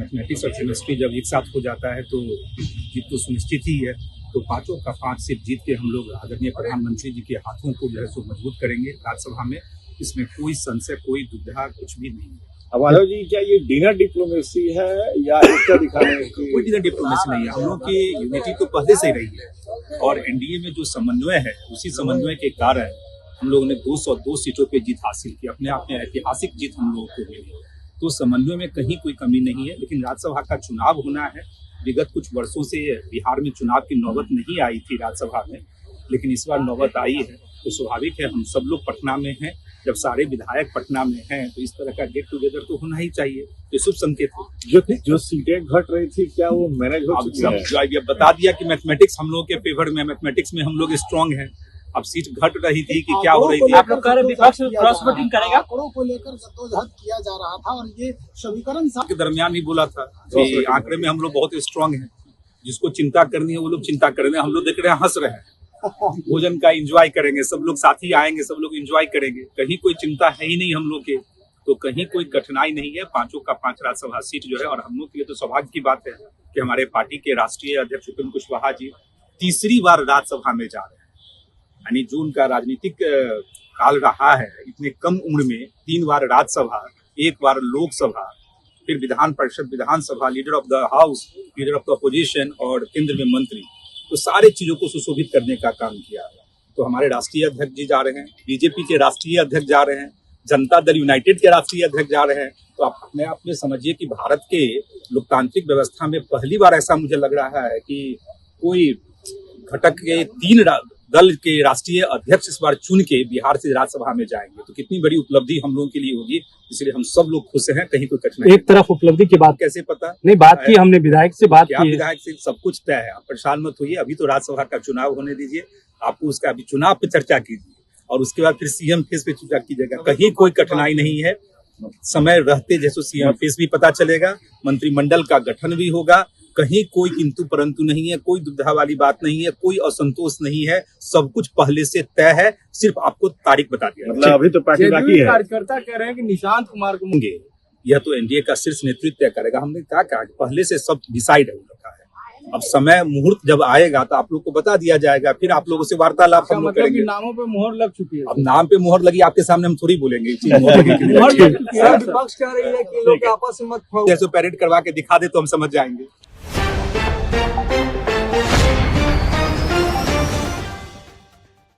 Mathematics और chemistry जब एक साथ हो जाता है तो जीत तो सुनिश्चित ही है। तो 5 का 5 सीट जीत के हम लोग आदरणीय प्रधानमंत्री जी के हाथों को जो है सो मजबूत करेंगे राज्यसभा में। इसमें कोई संशय, कोई दुविधा कुछ भी नहीं है। अब माधव जी, क्या ये डिनर डिप्लोमेसी है या एकता दिखाने की? कोई डिनर डिप्लोमेसी नहीं है। हम लोग की यूनिटी तो पहले से ही रही है और एनडीए में जो समन्वय है उसी समन्वय के कारण हम लोगों ने 202 सीटों पे जीत हासिल की। अपने आप में ऐतिहासिक जीत हम लोगों को मिली। तो समन्वय में कहीं कोई कमी नहीं है। लेकिन राज्यसभा का चुनाव होना है। विगत कुछ वर्षों से बिहार में चुनाव की नौबत नहीं आई थी राज्यसभा में, लेकिन इस बार नौबत आई है। तो स्वाभाविक है हम सब लोग पटना में हैं। जब सारे विधायक पटना में हैं तो इस तरह का गेट टुगेदर तो होना ही चाहिए। तो शुभ संकेत है। जो सीटें घट रही थी क्या वो मैनेज हो चुकी है? अब बता दिया कि मैथमेटिक्स हम लोग के फेवर में, मैथमेटिक्स में हम लोग स्ट्रांग हैं। अब सीट घट रही थी कि क्या हो रही थी? आप लोग कह रहे विपक्ष क्रॉस वोटिंग करेगा? आंकड़ों को लेकर जद्दोजहद किया जा रहा था और ये समीकरण के दरमियान ही बोला था कि आंकड़े में हम लोग बहुत स्ट्रांग हैं। जिसको चिंता करनी है वो लोग चिंता कर रहे हैं। हम लोग देख रहे हैं, हंस रहे हैं। भोजन का एंजॉय करेंगे, सब लोग साथी आएंगे, सब लोग एंजॉय करेंगे। कहीं कोई चिंता है ही नहीं हम लोग के। तो कहीं कोई कठिनाई नहीं है। 5 का 5 राज्यसभा सीट जो है, और हम लोग के लिए तो सौभाग्य की बात है कि हमारे पार्टी के राष्ट्रीय अध्यक्ष उपेंद्र कुशवाहा जी तीसरी बार राज्यसभा में जा रहे हैं। यानी जो उनका राजनीतिक काल रहा है, इतने कम उम्र में 3 बार राज्यसभा, 1 बार लोकसभा, फिर Vidhan Parishad, Vidhan Sabha, leader of the house, leader of the opposition और केंद्र में मंत्री, तो सारे चीजों को सुशोभित करने का काम किया है। तो हमारे राष्ट्रीय अध्यक्ष जी जा रहे हैं, बीजेपी के राष्ट्रीय अध्यक्ष जा रहे हैं, जनता दल यूनाइटेड के राष्ट्रीय अध्यक्ष जा रहे हैं। तो आप अपने आप में समझिए कि भारत के लोकतांत्रिक व्यवस्था में पहली बार ऐसा मुझे लग रहा है कि कोई घटक के 3 दल के राष्ट्रीय अध्यक्ष इस बार चुन के बिहार से राज्यसभा में जाएंगे। तो कितनी बड़ी उपलब्धि हम लोगों के लिए होगी। इसलिए हम सब लोग खुश हैं। कहीं कोई कठिनाई एक तरफ उपलब्धि की बात कैसे पता नहीं, बात की हमने विधायक से बात की। विधायक से सब कुछ तय है। आप परेशान मत होइए। अभी तो राज्यसभा का चुनाव होने दीजिए। आपको उसका अभी चुनाव पे चर्चा कीजिए और उसके बाद फिर सीएम फेस पे चर्चा कीजिएगा। कहीं कोई कठिनाई नहीं है। समय रहते जैसे सीएम फेस भी पता चलेगा, मंत्रिमंडल का गठन भी होगा। कहीं कोई किंतु परंतु नहीं है, कोई दुविधा वाली बात नहीं है, कोई असंतोष नहीं है। सब कुछ पहले से तय है। सिर्फ आपको तारीख बता दिया। मतलब अभी तो पार्टी बाकी है। कार्यकर्ता कह रहे हैं कि निशांत कुमार को होंगे, यह तो एनडीए का शीर्ष नेतृत्व तय करेगा। हमने क्या कहा, पहले से सब डिसाइड हो रखा है। अब समय मुहूर्त जब आएगा तो आप लोग को बता दिया जाएगा। फिर आप लोगों से वार्तालाप हम लोग करेंगे। नामों पे मोहर लग चुकी है। अब नाम पे मोहर लगी, आपके सामने हम थोड़ी बोलेंगे। विपक्ष कह रही है कि लोग आपस में मत जैसे पैरेड करवा के दिखा दे तो हम समझ जाएंगे।